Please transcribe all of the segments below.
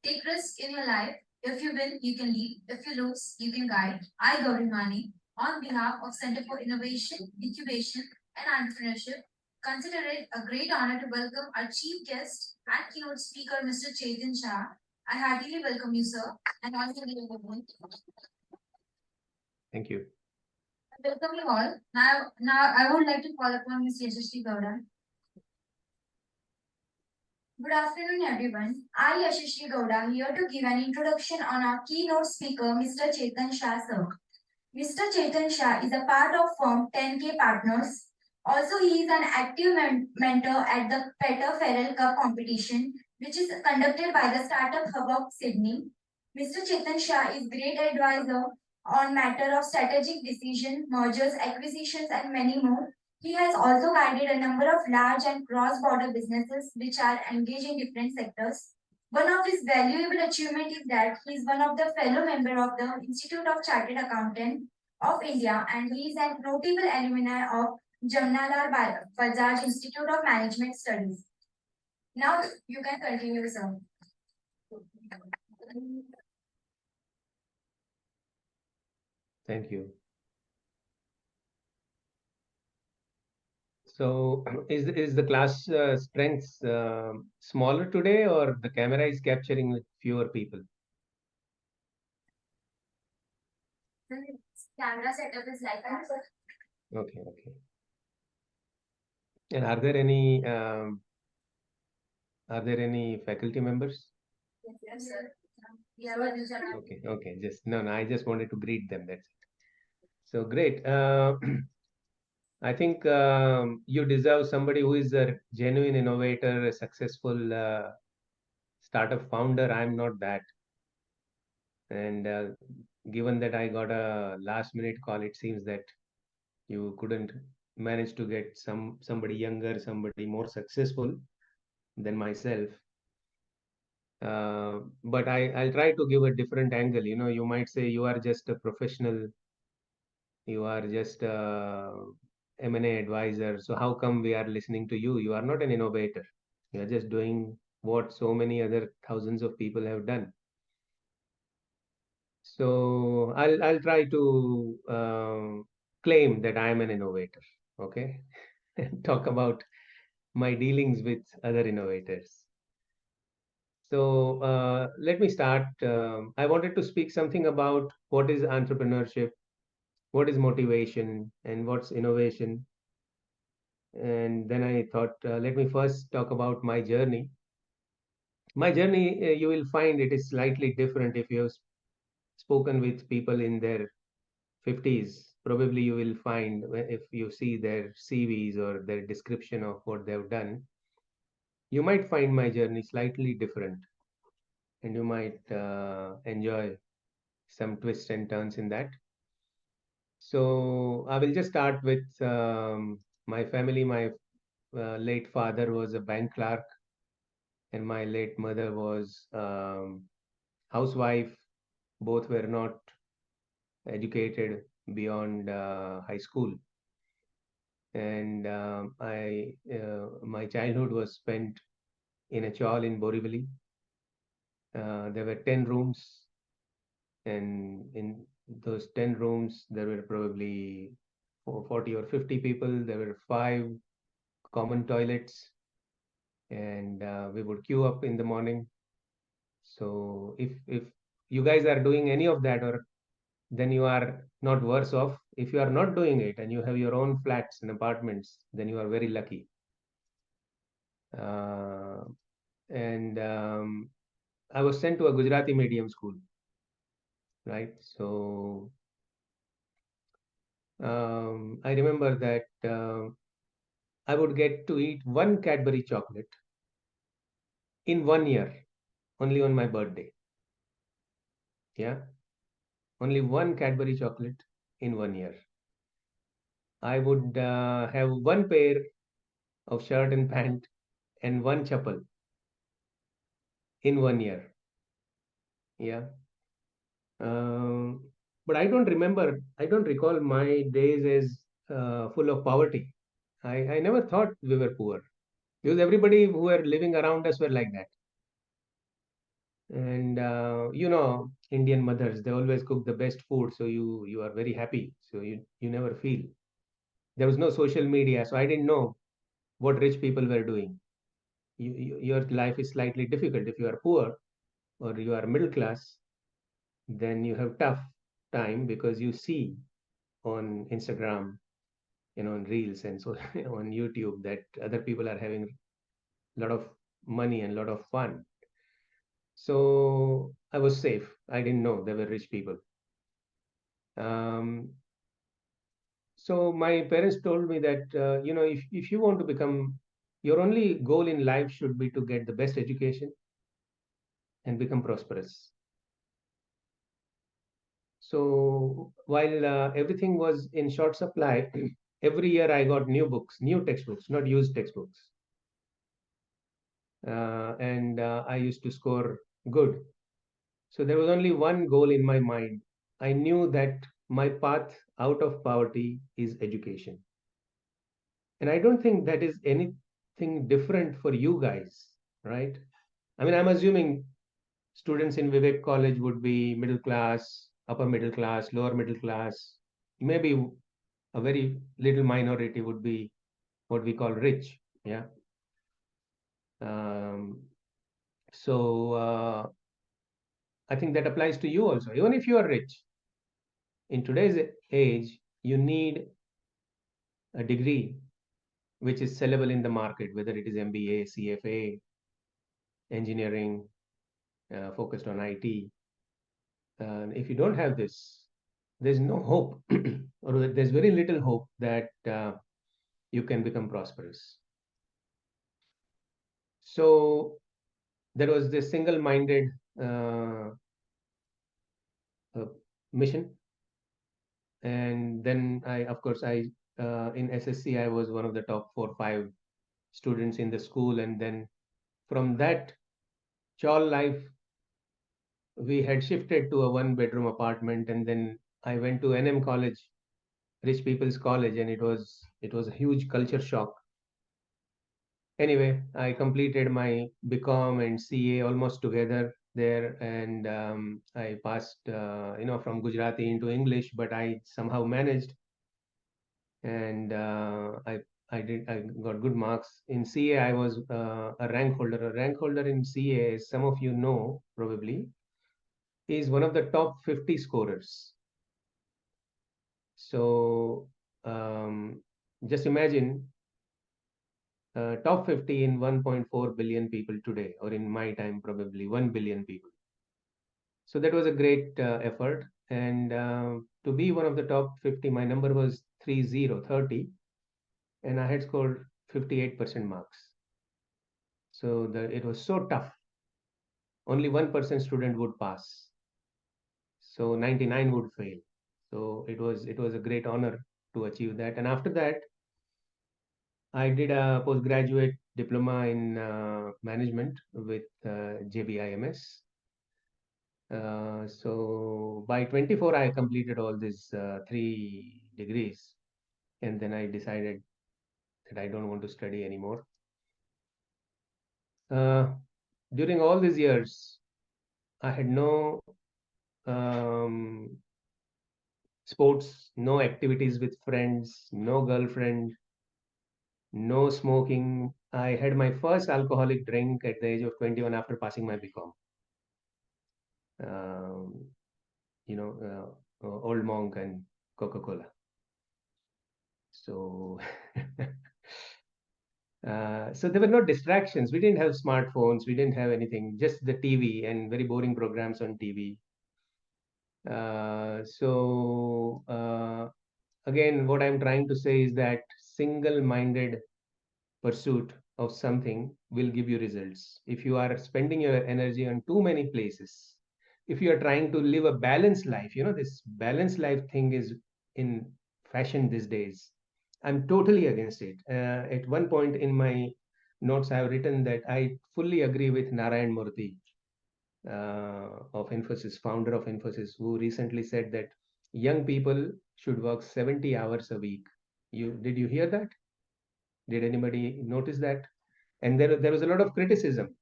Take risk in your life. If you win, you can lead. If you lose, you can guide. I, Gaurimani, on behalf of Center for Innovation, Incubation, and Entrepreneurship, consider it a great honor to welcome our chief guest and keynote speaker, Mr. Chetan Shah. I heartily welcome you, sir, and all the everyone. Thank you. Welcome you all. Now I would like to call upon Ms. Yashasvi Gowda. Good afternoon, everyone. I, Yashasvi Gowda, here to give an introduction on our keynote speaker, Mr. Chetan Shah, sir. Mr. Chetan Shah is a part of firm 10K Partners. Also, he is an active mentor at the Peter Farrell Cup competition, which is conducted by the Startup Hub of Sydney. Mr. Chetan Shah is great advisor on matter of strategic decision, mergers, acquisitions, and many more. He has also guided a number of large and cross-border businesses which are engaged in different sectors. One of his valuable achievements is that he is one of the fellow member of the Institute of Chartered Accountant of India, and he is a notable alumni of Jamnalal Bajaj Institute of Management Studies. Now you can continue, sir. Thank you. So, is the class strength smaller today, or the camera is capturing with fewer people? Camera setup is like that, sir. Okay, okay. And are there any faculty members? Yes, sir. Yeah, Okay, okay. Just no, no. I just wanted to greet them. That's it. So great. I think you deserve somebody who is a genuine innovator, a successful startup founder. I'm not that. And given that I got a last minute call, it seems that you couldn't manage to get somebody younger, somebody more successful than myself. But I'll try to give a different angle. You know, you might say you are just a professional, you are just a M&A advisor. So how come we are listening to you? You are not an innovator. You are just doing what so many other thousands of people have done. So I'll try to claim that I am an innovator. Okay, and talk about my dealings with other innovators. So let me start. I wanted to speak something about what is entrepreneurship, what is motivation, and what's innovation. And then I thought, let me first talk about my journey. My journey, you will find it is slightly different if you have spoken with people in their 50s. Probably you will find if you see their CVs or their description of what they've done, you might find my journey slightly different, and you might enjoy some twists and turns in that. So I will just start with my family. My late father was a bank clerk, and my late mother was housewife. Both were not educated beyond high school, and my childhood was spent in a chawl in Borivali. There were 10 rooms, and in those 10 rooms, there were probably 40 or 50 people. There were five common toilets, and we would queue up in the morning. So if you guys are doing any of that, or then you are not worse off. If you are not doing it and you have your own flats and apartments, then you are very lucky. Uh, and I was sent to a Gujarati medium school, right? So I remember that I would get to eat one Cadbury chocolate in 1 year, only on my birthday. Yeah, only one Cadbury chocolate in 1 year. I would have one pair of shirt and pant and one chappal in 1 year. Yeah. Um, but I don't recall my days as full of poverty. I never thought we were poor because everybody who were living around us were like that. And Indian mothers, they always cook the best food, so you are very happy. So you never feel. There was no social media, so I didn't know what rich people were doing. Your life is slightly difficult. If you are poor or you are middle class, then you have tough time because you see on Instagram, on Reels and so on YouTube that other people are having a lot of money and a lot of fun. So I was safe. I didn't know there were rich people. Um, so my parents told me that if you want to become, your only goal in life should be to get the best education and become prosperous. So while everything was in short supply, every year I got new books, new textbooks, not used textbooks. And I used to score good. So there was only one goal in my mind. I knew that my path out of poverty is education. And I don't think that is anything different for you guys, right? I mean, I'm assuming students in Vivek College would be middle class, upper middle class, lower middle class. Maybe a very little minority would be what we call rich. Yeah. Um, so I think that applies to you also. Even if you are rich, in today's age, you need a degree which is sellable in the market, whether it is MBA, CFA, engineering, focused on IT. If you don't have this, there's no hope, or there's very little hope that you can become prosperous. So there was this single-minded uh, uh, mission, and then of course, in SSC, I was one of the top 4 or 5 students in the school, and then from that chawl life, we had shifted to a one-bedroom apartment, and then I went to NM College, Rich People's College, and it was a huge culture shock. Anyway, I completed my BCom and CA almost together there, and I passed, from Gujarati into English, but I somehow managed, and I got good marks in CA. I was a rank holder. A rank holder in CA, as some of you know probably, is one of the top 50 scorers. So um, just imagine top 50 in 1.4 billion people today, or in my time, probably 1 billion people. So that was a great effort. And to be one of the top 50, my number was 30, and I had scored 58% marks. So it was so tough. Only 1% student would pass. So 99 would fail. So it was a great honor to achieve that. And after that, I did a postgraduate diploma in management with JBIMS. So by 24, I completed all these 3 degrees, and then I decided that I don't want to study anymore. Uh, During all these years, I had no um, sports, no activities with friends, no girlfriend, no smoking. I had my first alcoholic drink at the age of 21 after passing my BCom. Um, Old Monk and Coca-Cola. So, so there were no distractions. We didn't have smartphones. We didn't have anything. Just the TV and very boring programs on TV. Again, what I'm trying to say is that single-minded pursuit of something will give you results. If you are spending your energy on too many places, if you are trying to live a balanced life, this balanced life thing is in fashion these days. I'm totally against it. At one point in my notes, I have written that I fully agree with Narayan Murthy of Infosys, founder of Infosys, who recently said that young people should work 70 hours a week. Did you hear that? Did anybody notice that? And there was a lot of criticism.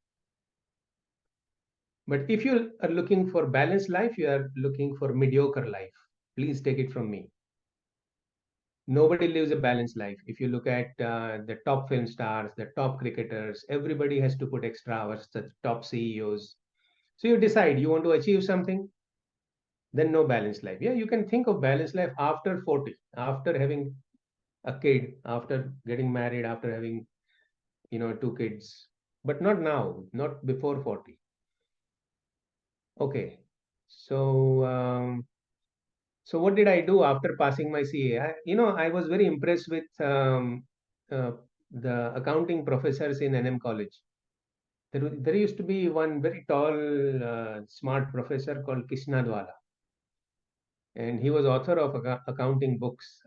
But if you are looking for balanced life, you are looking for mediocre life. Please take it from me. Nobody lives a balanced life. If you look at the top film stars, the top cricketers, everybody has to put extra hours, the top CEOs. So you decide you want to achieve something, then no balanced life. Yeah, you can think of balanced life after 40, after having a kid, after getting married, after having, two kids, but not now, not before 40. Okay. So, so what did I do after passing my CA? I was very impressed with uh, the accounting professors in NM College. There used to be one very tall, smart professor called Krishna, and he was author of accounting books.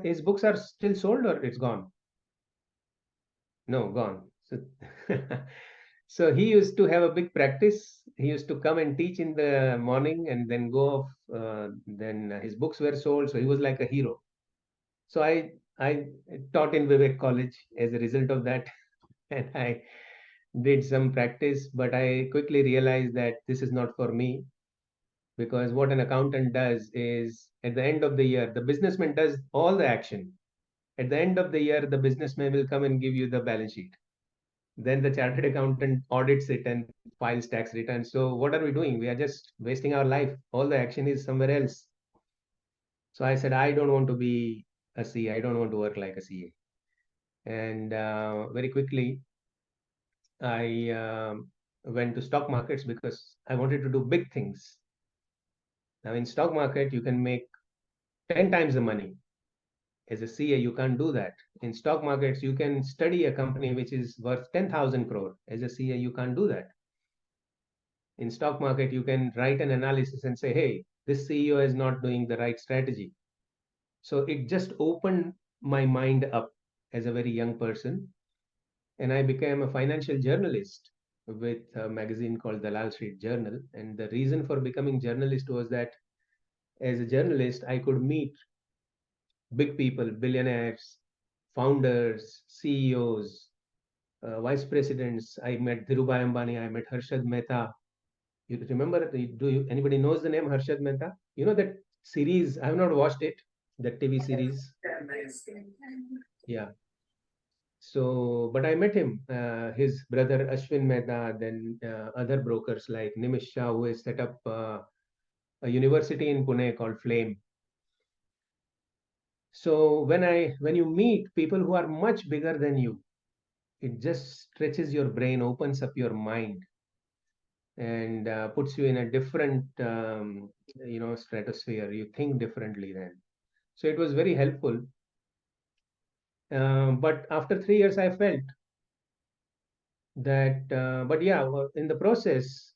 His books are still sold or it's gone? No, gone. So, so he used to have a big practice. He used to come and teach in the morning and then go off. Then his books were sold, so he was like a hero. So I taught in Vivek College as a result of that, and I did some practice. But I quickly realized that this is not for me, because what an accountant does is at the end of the year, the businessman does all the action. At the end of the year, the businessman will come and give you the balance sheet. Then the chartered accountant audits it and files tax returns. So what are we doing? We are just wasting our life. All the action is somewhere else. So I said, I don't want to be a CA. I don't want to work like a CA. And very quickly, I went to stock markets because I wanted to do big things. Now in stock market, you can make 10 times the money. As a CA, you can't do that. In stock markets, you can study a company which is worth 10,000 crore. As a CA, you can't do that. In stock market, you can write an analysis and say, hey, this CEO is not doing the right strategy. So it just opened my mind up as a very young person, and I became a financial journalist with a magazine called the Lal Street Journal. And the reason for becoming journalist was that as a journalist, I could meet big people, billionaires, founders, CEOs, vice presidents. I met Dhirubhai Ambani, I met Harshad Mehta. You remember? Anybody knows the name Harshad Mehta? You know that series? I have not watched it. That TV series. Yeah. So, but I met him. His brother Ashwin Mehta, then other brokers like Nimish Shah, who has set up a university in Pune called Flame. So when you meet people who are much bigger than you, it just stretches your brain, opens up your mind, and puts you in a different stratosphere. You think differently then. So it was very helpful. But after 3 years, I felt that. But yeah, in the process,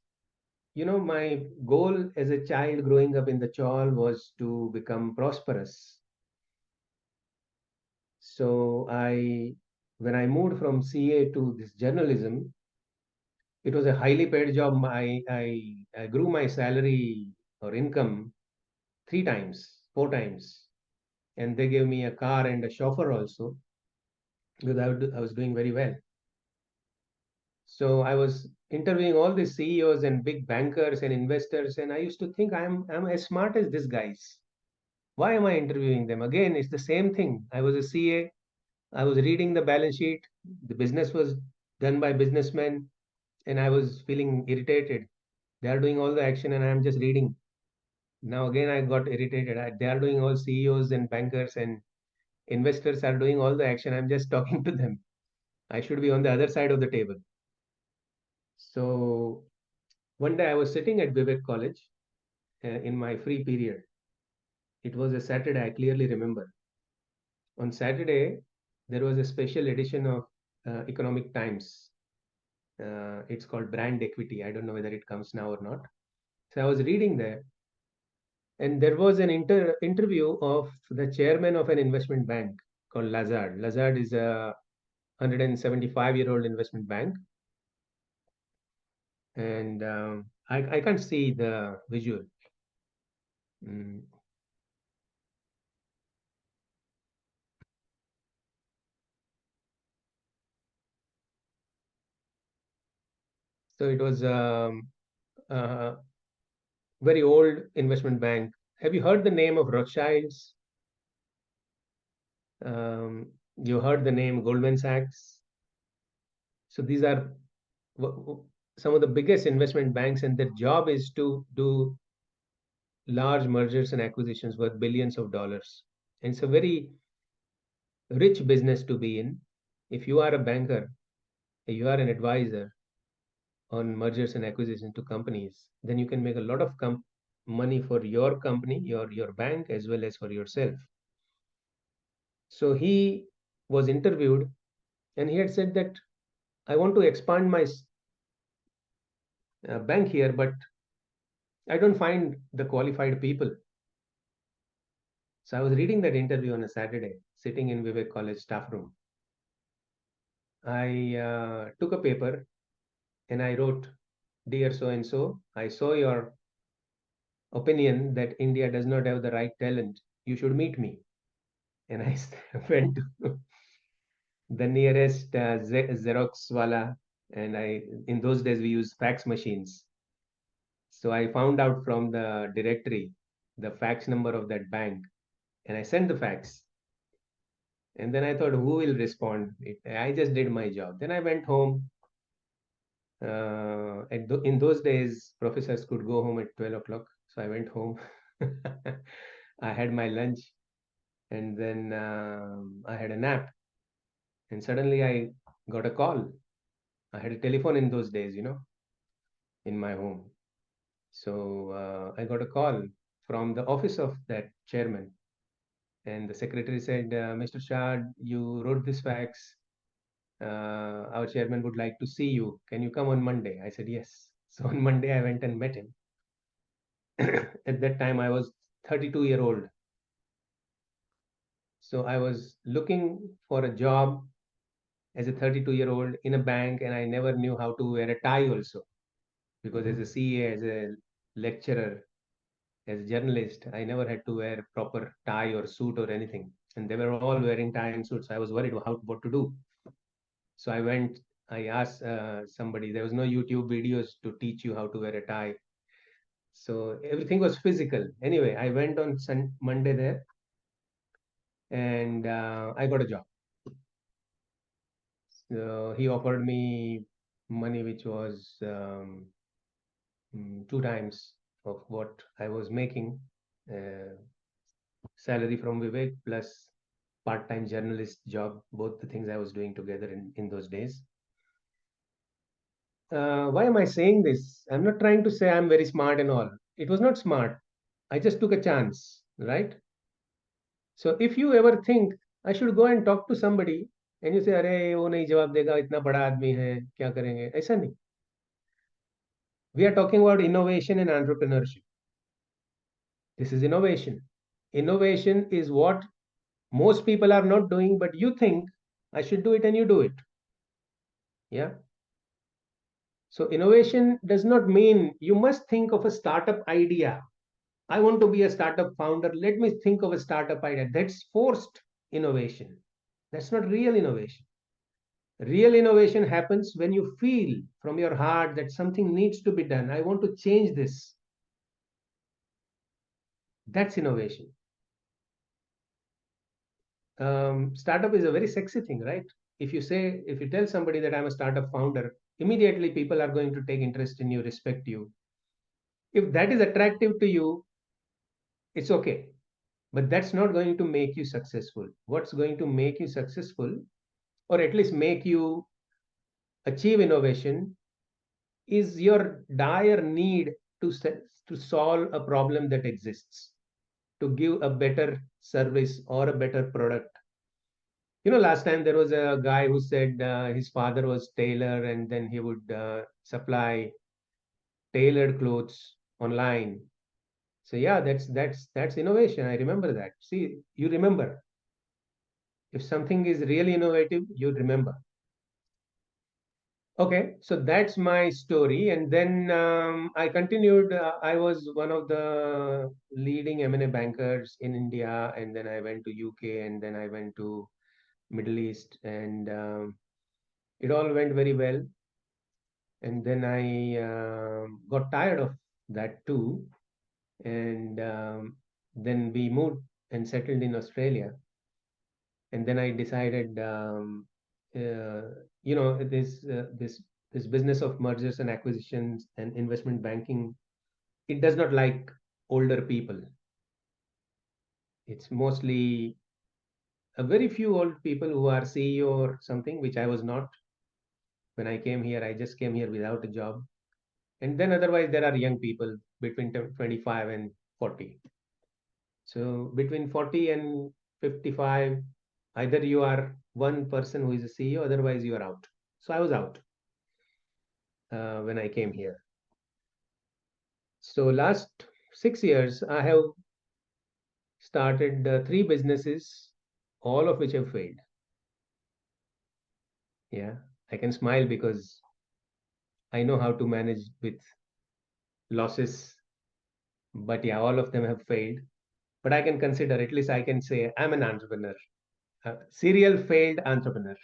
my goal as a child growing up in the chawl was to become prosperous. So when I moved from CA to this journalism, it was a highly paid job. I grew my salary or income 3 times, 4 times, and they gave me a car and a chauffeur also because I was doing very well. So I was interviewing all these CEOs and big bankers and investors, and I used to think I'm as smart as these guys. Why am I interviewing them? Again, it's the same thing. I was a CA. I was reading the balance sheet. The business was done by businessmen, and I was feeling irritated. They are doing all the action, and I'm just reading. Now again, I got irritated. They are doing all CEOs and bankers and investors are doing all the action. I'm just talking to them. I should be on the other side of the table. So one day I was sitting at Vivek College in my free period. It was a Saturday, I clearly remember. On Saturday, there was a special edition of Economic Times. It's called Brand Equity. I don't know whether it comes now or not. So I was reading there, and there was an interview of the chairman of an investment bank called Lazard. Lazard is a 175-year-old investment bank, and I can't see the visual. Mm. So it was very old investment bank. Have you heard the name of Rothschilds? You heard the name Goldman Sachs? So these are some of the biggest investment banks, and their job is to do large mergers and acquisitions worth billions of dollars. And it's a very rich business to be in. If you are a banker, you are an advisor on mergers and acquisitions to companies, then you can make a lot of money for your company, your bank, as well as for yourself. So he was interviewed, and he had said that I want to expand my bank here, but I don't find the qualified people. So I was reading that interview on a Saturday, sitting in Vivek College staff room. I took a paper and I wrote, "Dear so and so, I saw your opinion that India does not have the right talent. You should meet me." And I went to the nearest Xerox wala, and in those days we used fax machines. So I found out from the directory the fax number of that bank, and I sent the fax. And then I thought, who will respond? I just did my job. Then I went home. In those days, professors could go home at 12 o'clock. So I went home. I had my lunch, and then I had a nap. And suddenly I got a call. I had a telephone in those days, in my home. So I got a call from the office of that chairman. And the secretary said, "Mr. Shah, you wrote this fax. Our chairman would like to see you. Can you come on Monday?" I said, "Yes." So on Monday, I went and met him. At that time, I was 32-year-old. So I was looking for a job as a 32-year-old in a bank, and I never knew how to wear a tie also. Because as a CA, as a lecturer, as a journalist, I never had to wear proper tie or suit or anything. And they were all wearing tie and suits. I was worried what to do. So I asked somebody, there was no YouTube videos to teach you how to wear a tie. So everything was physical. Anyway, I went on Monday there, and I got a job. So he offered me money which was two times of what I was making, uh, salary from Vivek plus part-time journalist job, both the things I was doing together in those days. Why am I saying this? I'm not trying to say I'm very smart and all. It was not smart. I just took a chance, right? So if you ever think I should go and talk to somebody and you say, "अरे वो नहीं जवाब देगा, इतना बड़ा आदमी है, क्या करेंगे?" ऐसा नहीं. We are talking about innovation and entrepreneurship. This is innovation. Innovation is what most people are not doing, but you think I should do it and you do it. Yeah. So innovation does not mean you must think of a startup idea. I want to be a startup founder. Let me think of a startup idea. That's forced innovation. That's not real innovation. Real innovation happens when you feel from your heart that something needs to be done. I want to change this. That's innovation. Startup is a very sexy thing, right? If you tell somebody that I'm a startup founder, immediately people are going to take interest in you, respect you. If that is attractive to you, it's okay. But that's not going to make you successful. What's going to make you successful, or at least make you achieve innovation, is your dire need to solve a problem that exists, to give a better service or a better product. Last time there was a guy who said his father was tailor, and then he would supply tailored clothes online. So yeah, that's innovation. I remember that. See, you remember. If something is really innovative, you remember. Okay, so that's my story. And then I continued. I was one of the leading M&A bankers in India, and then I went to UK, and then I went to Middle East, and it all went very well. And then I got tired of that too. And then we moved and settled in Australia. And then I decided, you know, this business of mergers and acquisitions and investment banking, it does not like older people. It's mostly a very few old people who are CEO or something, which I was not. When I came here, I just came here without a job. And then otherwise, there are young people between 25 and 40. So between 40 and 55, either you are one person who is a CEO, otherwise you are out. So I was out when I came here. So last 6 years, I have started three businesses, all of which have failed. Yeah, I can smile because I know how to manage with losses. But yeah, all of them have failed. But I can consider, at least I can say, I'm an entrepreneur, a serial failed entrepreneur.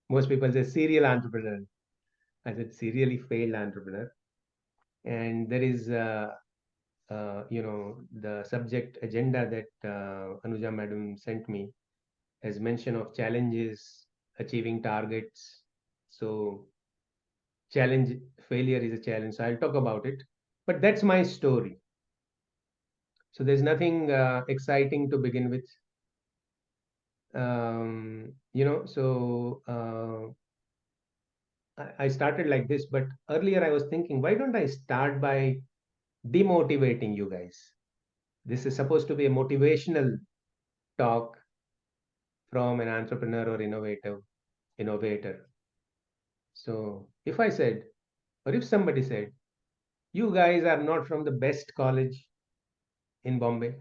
Most people say serial entrepreneur. I said serially failed entrepreneur. And there is, the subject agenda that Anuja Madam sent me has mention of challenges, achieving targets. So challenge, failure is a challenge. So I'll talk about it. But that's my story. So there's nothing exciting to begin with. I started like this, but earlier I was thinking, why don't I start by demotivating you guys? This is supposed to be a motivational talk from an entrepreneur or innovator. So if I said, or if somebody said, you guys are not from the best college in Bombay,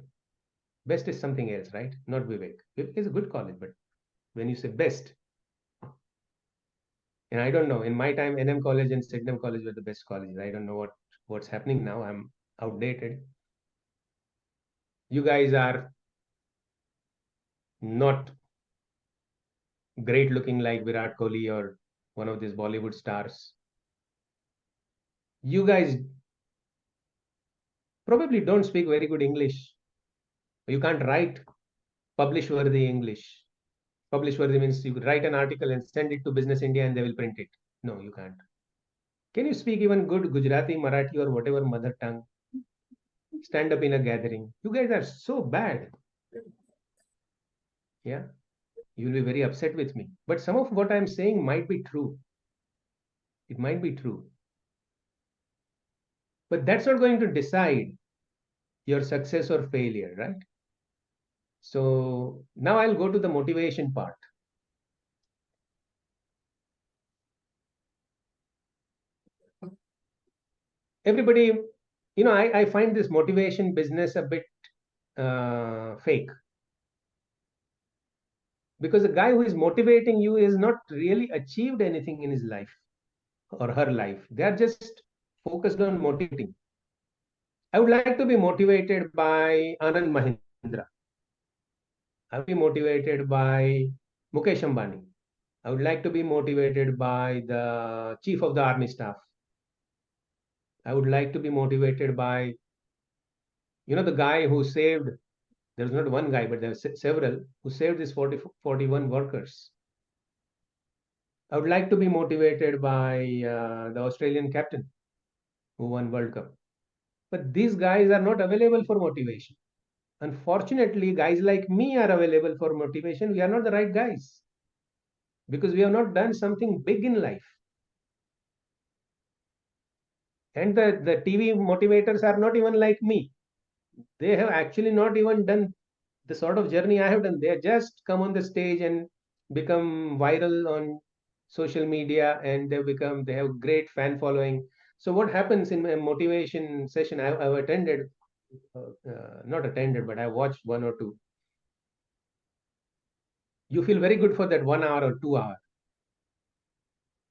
best is something else, right? Not Vivek. Vivek is a good college, but when you say best, and I don't know, in my time, NM College and Sydenham College were the best colleges. I don't know what's happening now. I'm outdated. You guys are not great looking like Virat Kohli or one of these Bollywood stars. You guys probably don't speak very good English. You can't write publish worthy English. Publish worthy means you could write an article and send it to Business India and they will print it. No, you can't. Can you speak even good Gujarati, Marathi, or whatever mother tongue? Stand up in a gathering. You guys are so bad. Yeah, you'll be very upset with me. But some of what I'm saying might be true. It might be true. But that's not going to decide your success or failure, right? So now I'll go to the motivation part. Everybody, I find this motivation business a bit fake, because the guy who is motivating you is not really achieved anything in his life or her life. They are just focused on motivating. I would like to be motivated by Anand Mahindra. I would be motivated by Mukesh Ambani. I would like to be motivated by the chief of the army staff. I would like to be motivated by, the guy who saved, there's not one guy, but there's several who saved these 41 workers. I would like to be motivated by the Australian captain who won World Cup. But these guys are not available for motivation. Unfortunately, guys like me are available for motivation. We are not the right guys because we have not done something big in life. And the TV motivators are not even like me. They have actually not even done the sort of journey I have done. They just come on the stage and become viral on social media, and they have great fan following. So what happens in a motivation session? I've attended, not attended, but I watched one or two. You feel very good for that 1 hour or 2 hour.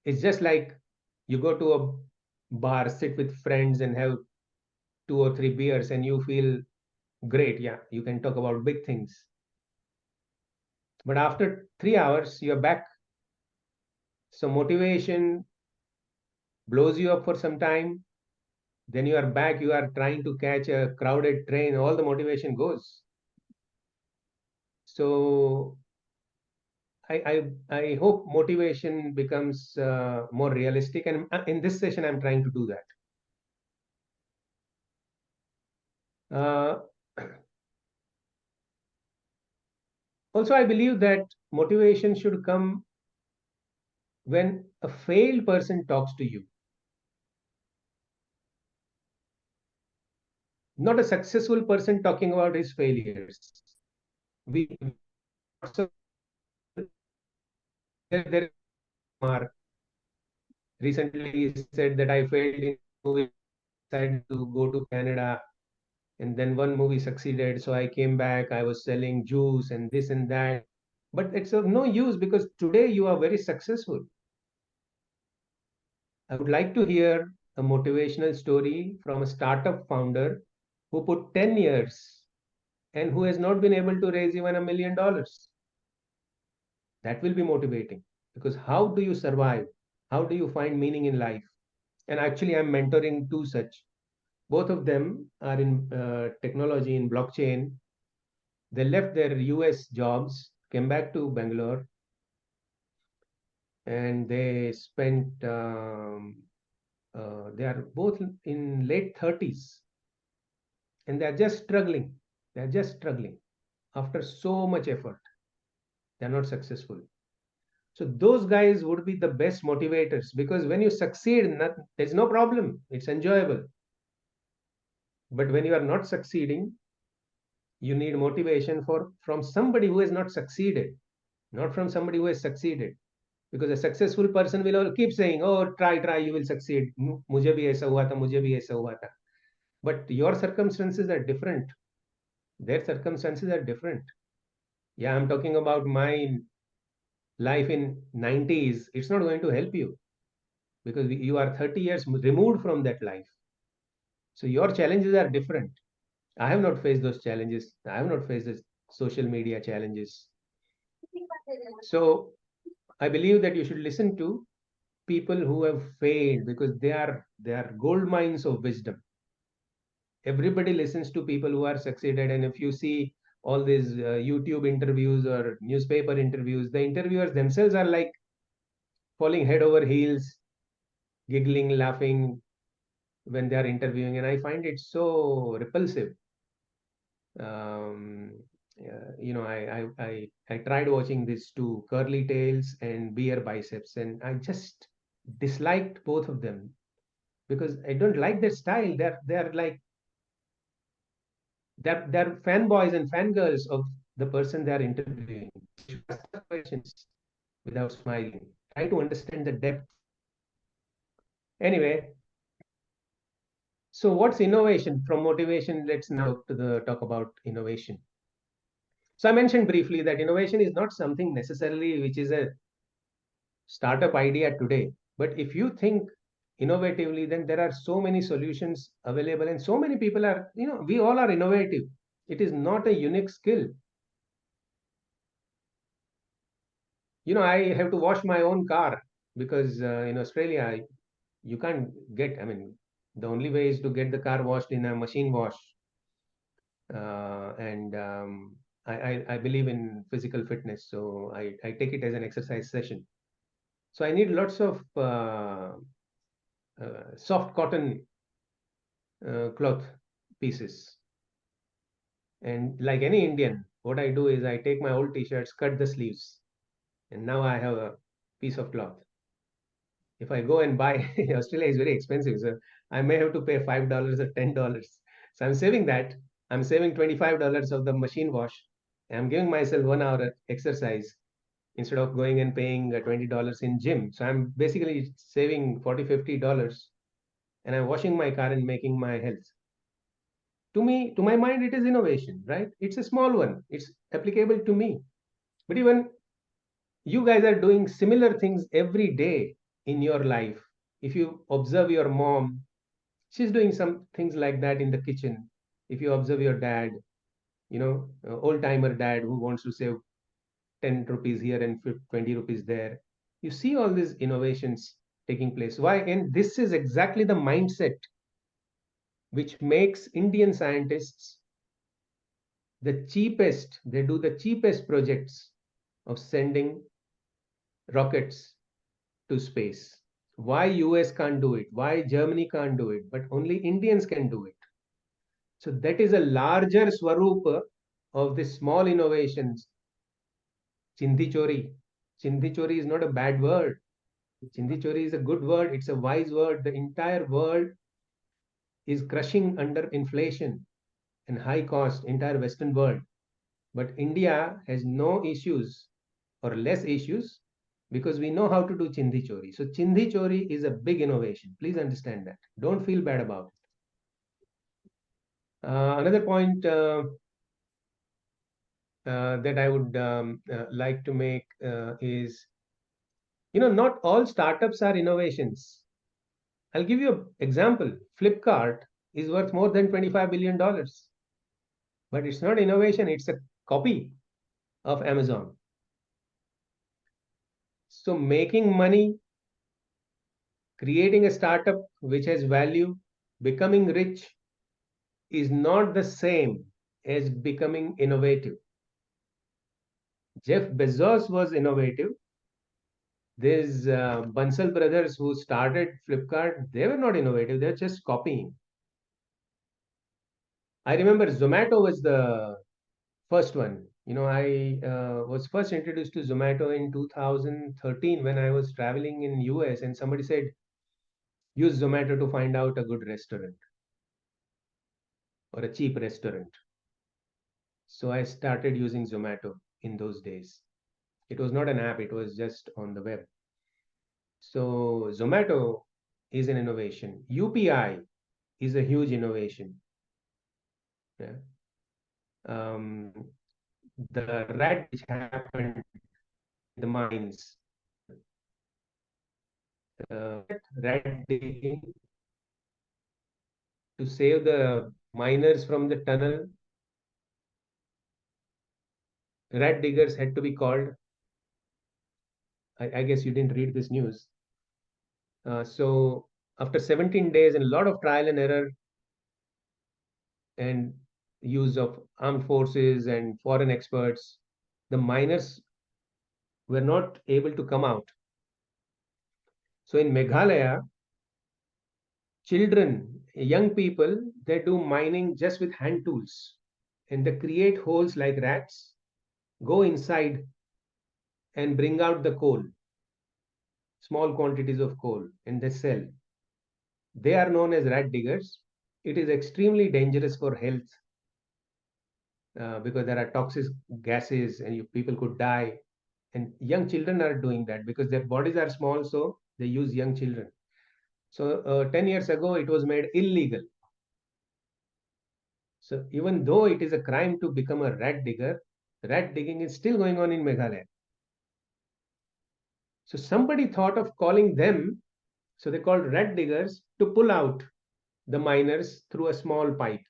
It's just like you go to a bar, sit with friends, and have two or three beers, and you feel great. Yeah, you can talk about big things. But after 3 hours, you're back So motivation blows you up for some time, then you are back, you are trying to catch a crowded train, all the motivation goes. So I hope motivation becomes more realistic, and in this session I'm trying to do that. Also, I believe that motivation should come when a failed person talks to you, not a successful person talking about his failures. We so there are recently he said that I failed in movie, decided to go to Canada, and then one movie succeeded, so I came back. I was selling juice and this and that, but it's of no use because today you are very successful. I would like to hear a motivational story from a startup founder who put 10 years and who has not been able to raise even $1 million. That will be motivating because how do you survive? How do you find meaning in life? And actually, I'm mentoring two such. Both of them are in technology, in blockchain. They left their US jobs, came back to Bangalore, and they spent, they are both in late 30s, and they are just struggling. They are just struggling. After so much effort, they are not successful. So those guys would be the best motivators because when you succeed, there's no problem. It's enjoyable. But when you are not succeeding, you need motivation from somebody who has not succeeded, not from somebody who has succeeded. Because a successful person will all keep saying, "Oh, try, you will succeed. मुझे भी ऐसा हुआ था, मुझे भी ऐसा हुआ था." But your circumstances are different. Their circumstances are different. Yeah, I'm talking about my life in 90s. It's not going to help you because you are 30 years removed from that life. So your challenges are different. I have not faced those challenges. I have not faced the social media challenges. So I believe that you should listen to people who have failed because they are gold mines of wisdom. Everybody listens to people who are succeeded, and if you see all these YouTube interviews or newspaper interviews, the interviewers themselves are like falling head over heels, giggling, laughing when they are interviewing, and I find it so repulsive. um, I tried watching these two, Curly Tails and Beer Biceps, and I just disliked both of them because I don't like their style. They're like they're fanboys and fangirls of the person they are interviewing. They should ask the questions without smiling. Try to understand the depth. Anyway, so what's innovation? From motivation, let's now talk about innovation. So I mentioned briefly that innovation is not something necessarily which is a startup idea today. But if you think innovatively, then there are so many solutions available, and so many people are, we all are innovative. It is not a unique skill. I have to wash my own car because in Australia, you can't get, I mean, the only way is to get the car washed in a machine wash. And I believe in physical fitness, so I take it as an exercise session. So I need lots of soft cotton cloth pieces. And like any Indian, what I do is I take my old t-shirts, cut the sleeves, and now I have a piece of cloth. If I go and buy, Australia is very expensive, so I may have to pay $5 or $10. So I'm saving that. I'm saving $25 of the machine wash. I'm giving myself 1 hour exercise instead of going and paying $20 in gym. So I'm basically saving $40, $50, and I'm washing my car and making my health. To my mind, it is innovation, right? It's a small one. It's applicable to me. But even you guys are doing similar things every day in your life. If you observe your mom, she's doing some things like that in the kitchen. If you observe your dad, old timer dad who wants to save 10 rupees here and 20 rupees there. You see all these innovations taking place. Why? And this is exactly the mindset which makes Indian scientists the cheapest, they do the cheapest projects of sending rockets to space. Why US can't do it? Why Germany can't do it? But only Indians can do it. So that is a larger swarupa of the small innovations. Chindi chori. Chindi chori is not a bad word. Chindi chori is a good word. It's a wise word. The entire world is crushing under inflation and high cost, entire Western world. But India has no issues or less issues because we know how to do chindi chori. So chindi chori is a big innovation. Please understand that. Don't feel bad about it. Another point that I would like to make is, not all startups are innovations. I'll give you an example. Flipkart is worth more than $25 billion, but it's not innovation, it's a copy of Amazon. So making money, creating a startup which has value, becoming rich is not the same as becoming innovative. Jeff Bezos was innovative. These Bansal brothers who started Flipkart, they were not innovative, they were just copying. I remember Zomato was the first one. I was first introduced to Zomato in 2013 when I was traveling in US, and somebody said, use Zomato to find out a good restaurant or a cheap restaurant. So I started using Zomato in those days. It was not an app, it was just on the web. So Zomato is an innovation. UPI is a huge innovation. Yeah. Um, the rat which happened in the mines, rat digging to save the miners from the tunnel, rat diggers had to be called. I guess you didn't read this news. So after 17 days and a lot of trial and error and use of armed forces and foreign experts, the miners were not able to come out. So in Meghalaya, children, young people, they do mining just with hand tools and they create holes like rats, go inside and bring out the coal, small quantities of coal, and they sell. They are known as rat diggers. It is extremely dangerous for health because there are toxic gases and people could die. And young children are doing that because their bodies are small, so they use young children. So 10 years ago, it was made illegal. So even though it is a crime to become a rat digger, rat digging is still going on in Meghalaya. So somebody thought of calling them, so they called rat diggers to pull out the miners through a small pipe.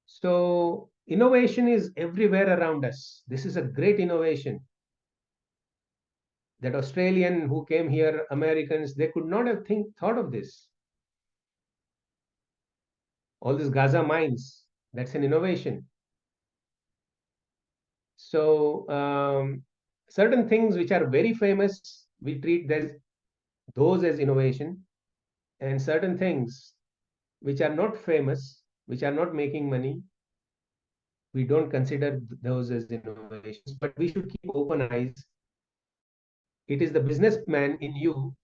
So innovation is everywhere around us. This is a great innovation. That Australian who came here, Americans, they could not have thought of this. All these Gaza mines, that's an innovation. So certain things which are very famous, we treat those as innovation, and certain things which are not famous, which are not making money, we don't consider those as innovations. But we should keep open eyes. It is the businessman in you,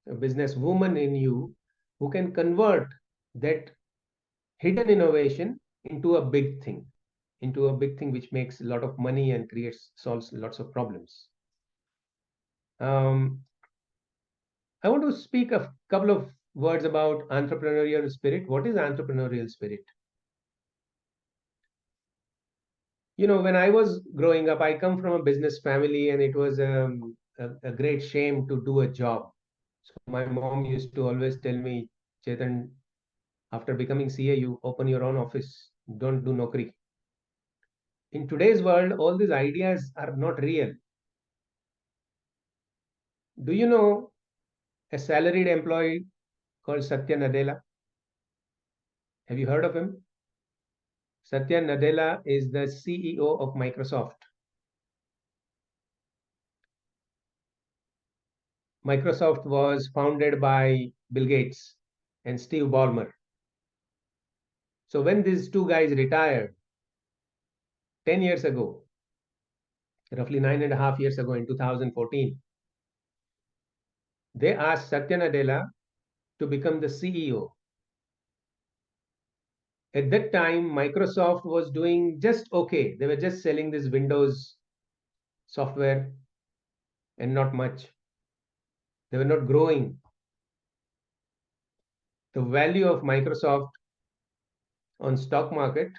a businesswoman in you, who can convert that hidden innovation into a big thing which makes a lot of money and solves lots of problems. Um, I want to speak a couple of words about entrepreneurial spirit. What is entrepreneurial spirit? When I was growing up, I come from a business family, and it was a great shame to do a job. So my mom used to always tell me, Chetan, after becoming CA, you open your own office. Don't do nokri. In today's world, all these ideas are not real. Do you know a salaried employee called Satya Nadella? Have you heard of him? Satya Nadella is the CEO of Microsoft. Microsoft was founded by Bill Gates and Steve Ballmer. So when these two guys retired 10 years ago, roughly 9.5 years ago in 2014, they asked Satya Nadella to become the CEO. At that time, Microsoft was doing just okay. They were just selling this Windows software and not much. They were not growing. The value of Microsoft on stock market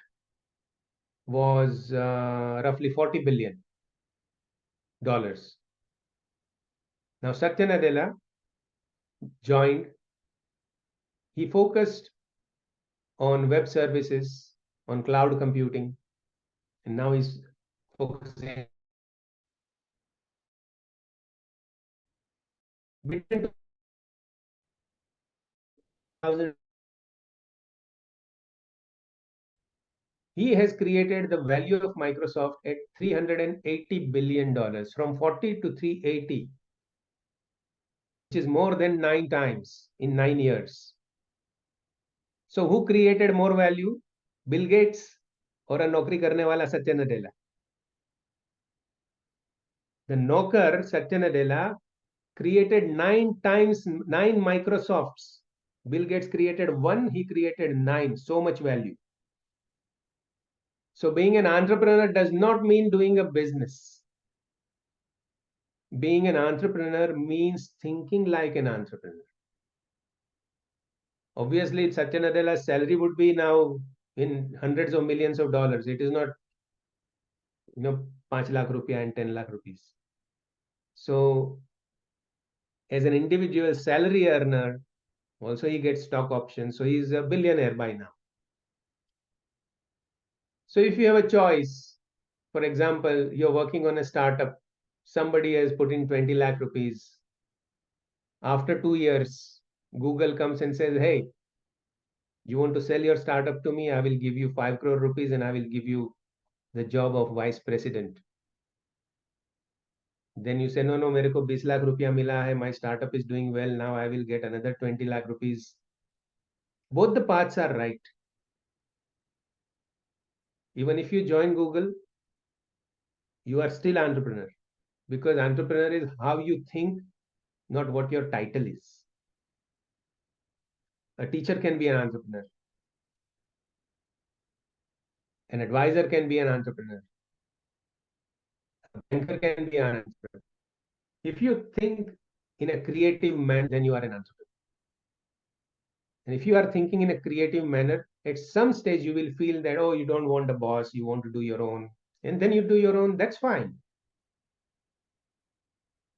was roughly $40 billion. Now Satya Nadella joined. He focused on web services, on cloud computing, and now he's focusing. Between 2000, he has created the value of Microsoft at $380 billion from 40 to 380, which is more than 9 times in 9 years. So who created more value? Bill Gates or a नौकरी करने वाला Satya Nadella? The Noker Satya Nadella created 9 times, 9 Microsofts. Bill Gates created one, he created 9. So much value. So being an entrepreneur does not mean doing a business. Being an entrepreneur means thinking like an entrepreneur. Obviously, Satya Nadella's salary would be now in hundreds of millions of dollars. It is not, 5 lakh rupiah and 10 lakh rupees. So as an individual salary earner, also he gets stock options. So he's a billionaire by now. So if you have a choice, for example, you're working on a startup, somebody has put in 20 lakh rupees. After 2 years, Google comes and says, hey, you want to sell your startup to me? I will give you 5 crore rupees and I will give you the job of vice president. Then you say, no, no, मेरे को 20 lakh रुपया मिला है, my startup is doing well, now I will get another 20 lakh rupees. Both the paths are right. Even if you join Google, you are still entrepreneur, because entrepreneur is how you think, not what your title is. A teacher can be an entrepreneur. An advisor can be an entrepreneur. A banker can be an entrepreneur. If you think in a creative manner, then you are an entrepreneur. And if you are thinking in a creative manner, at some stage you will feel that, oh, you don't want a boss, you want to do your own. And then you do your own, that's fine.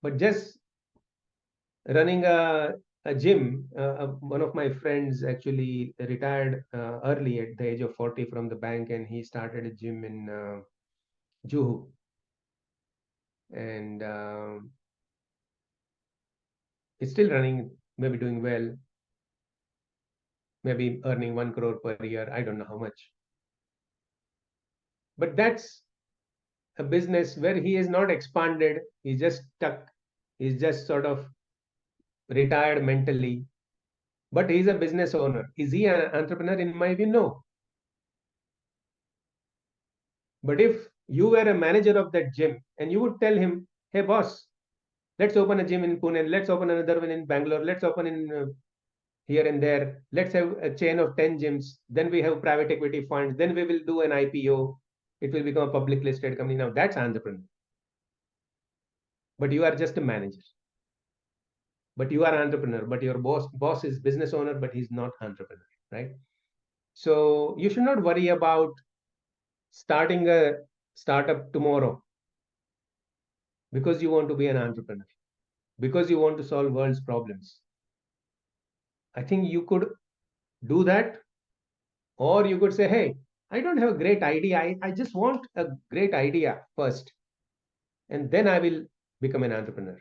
But just running a gym, one of my friends actually retired early at the age of 40 from the bank, and he started a gym in Juhu. And it's still running, maybe doing well, maybe earning 1 crore per year. I don't know how much. But that's a business where he is not expanded. He's just stuck. He's just sort of retired mentally. But he's a business owner. Is he an entrepreneur? In my view, no. But if you were a manager of that gym and you would tell him, hey, boss, let's open a gym in Pune, let's open another one in Bangalore, let's open in here and there, let's have a chain of 10 gyms, then we have private equity funds, then we will do an IPO, it will become a public listed company. Now that's entrepreneur. But you are just a manager. But you are entrepreneur, but your boss is business owner, but he's not entrepreneur, right? So you should not worry about starting a startup tomorrow because you want to be an entrepreneur, because you want to solve world's problems. I think you could do that, or you could say, hey, I don't have a great idea. I just want a great idea first, and then I will become an entrepreneur.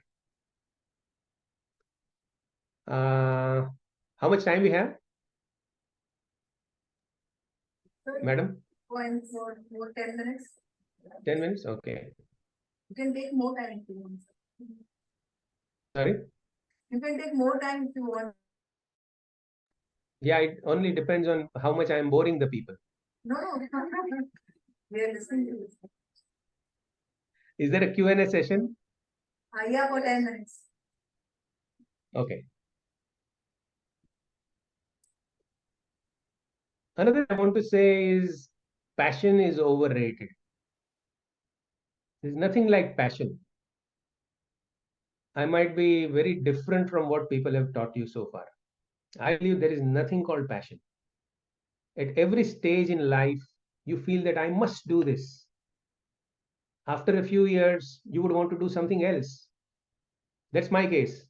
How much time we have, madam? More 10 minutes. 10 minutes? Okay. You can take more time if you want. Sorry? You can take more time if you want. Yeah, it only depends on how much I am boring the people. No, we are listening to you. Is there a Q&A session? Yeah, for 10 minutes. Okay. Another I want to say is passion is overrated. There's nothing like passion. I might be very different from what people have taught you so far. I believe there is nothing called passion. At every stage in life, you feel that I must do this. After a few years, you would want to do something else. That's my case.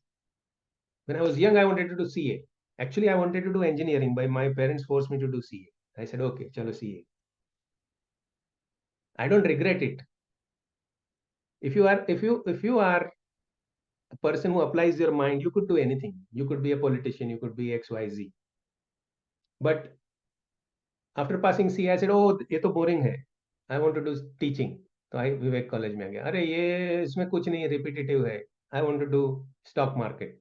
When I was young, I wanted to do CA. Actually, I wanted to do engineering, but my parents forced me to do CA. I said, okay, chalo CA. I don't regret it. If you are a person who applies your mind, you could do anything. You could be a politician, you could be XYZ. But after passing CA, I said, oh, ये तो boring है. I want to do teaching. तो I Vivek college में आ गया. अरे ये इसमें कुछ नहीं रिपीटेटिव है. I want to do stock market.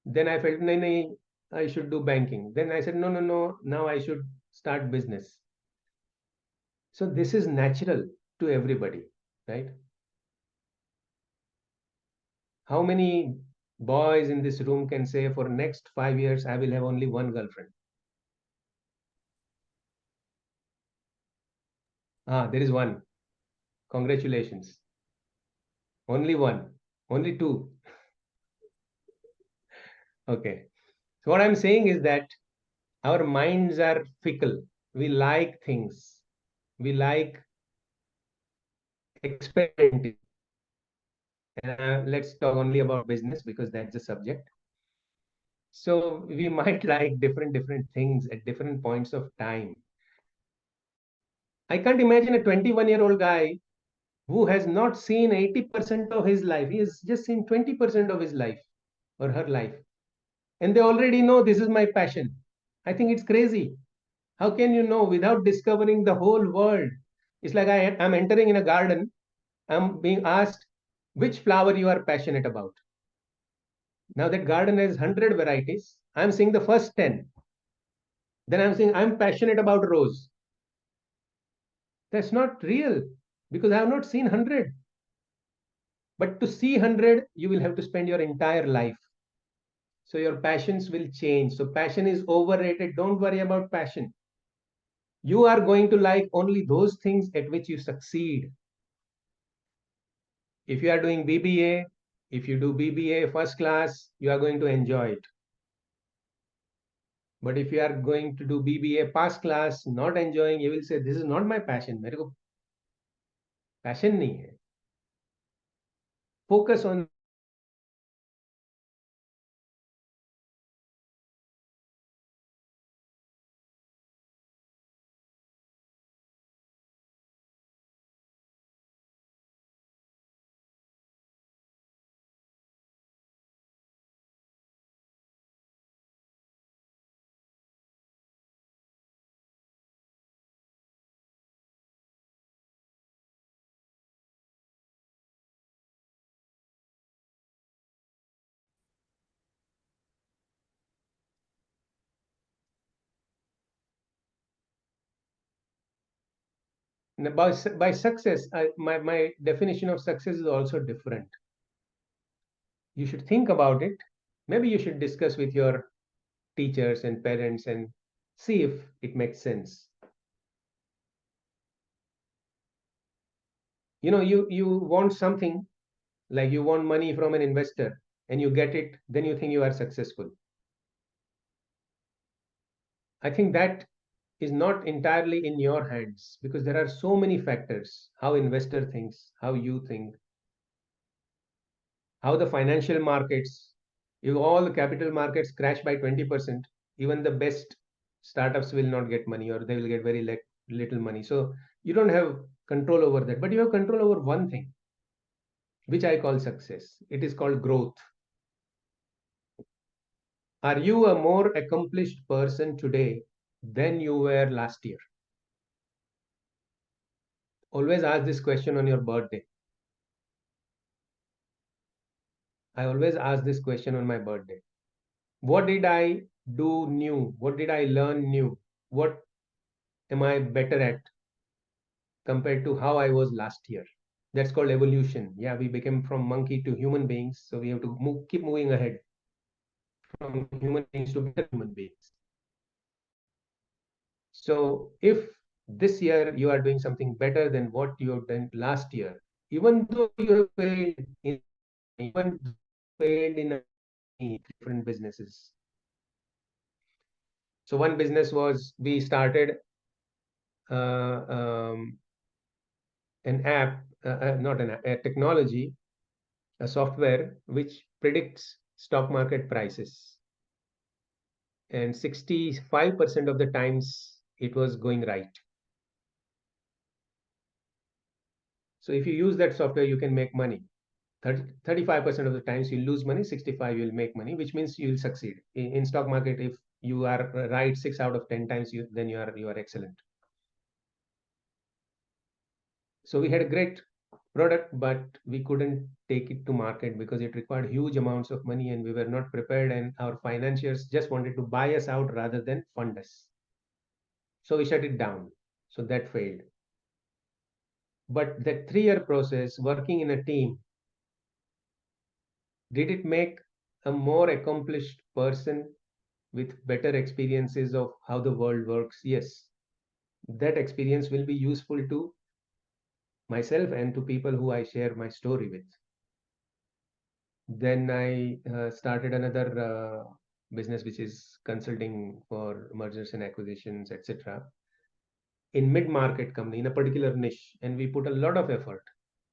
Then I felt नहीं नहीं I should do banking. Then I said no, now I should start business. So this is natural to everybody, right? How many boys in this room can say for next 5 years I will have only one girlfriend? There is one. Congratulations. Only one. Only two. Okay. So what I'm saying is that our minds are fickle. We like things. We like experimenting. Let's talk only about business because that's the subject. So we might like different things at different points of time. I can't imagine a 21-year-old guy who has not seen 80% of his life. He has just seen 20% of his life or her life. And they already know this is my passion. I think it's crazy. How can you know without discovering the whole world? It's like I'm entering in a garden. I'm being asked which flower you are passionate about. Now that garden has 100 varieties. I'm seeing the first 10. Then I'm saying I'm passionate about rose. That's not real because I have not seen 100. But to see 100, you will have to spend your entire life. So your passions will change. So passion is overrated. Don't worry about passion. You are going to like only those things at which you succeed. If you are doing BBA, if you do BBA first class, you are going to enjoy it. But if you are going to do BBA pass class, not enjoying, you will say, this is not my passion. मेरे को passion नहीं है. Focus on by success. My definition of success is also different. You should think about it. Maybe you should discuss with your teachers and parents and see if it makes sense. You want something, like you want money from an investor and you get it, then you think you are successful. I think that is not entirely in your hands because there are so many factors: how investor thinks, how you think, how the financial markets. If all the capital markets crash by 20%, even the best startups will not get money, or they will get very little money. So you don't have control over that, but you have control over one thing, which I call success. It is called growth. Are you a more accomplished person today than you were last year? Always ask this question on your birthday. I always ask this question on my birthday. What did I do new? What did I learn new? What am I better at compared to how I was last year? That's called evolution. Yeah, we became from monkey to human beings. So we have to keep moving ahead from human beings to better human beings. So if this year you are doing something better than what you have done last year, even though you have failed in even failed in different businesses. So one business was we started uh, um, an app, not an app, a technology, a software which predicts stock market prices. And 65% of the times it was going right. So if you use that software, you can make money. 35% of the times you lose money, 65 you'll make money, which means you'll succeed. In stock market, if you are right 6 out of 10 times, then you are excellent. So we had a great product, but we couldn't take it to market because it required huge amounts of money and we were not prepared, and our financiers just wanted to buy us out rather than fund us. So we shut it down. So that failed. But that 3-year process, working in a team, did it make a more accomplished person with better experiences of how the world works? Yes. That experience will be useful to myself and to people who I share my story with. Then I started another business, which is consulting for mergers and acquisitions, etc. In mid-market company in a particular niche, and we put a lot of effort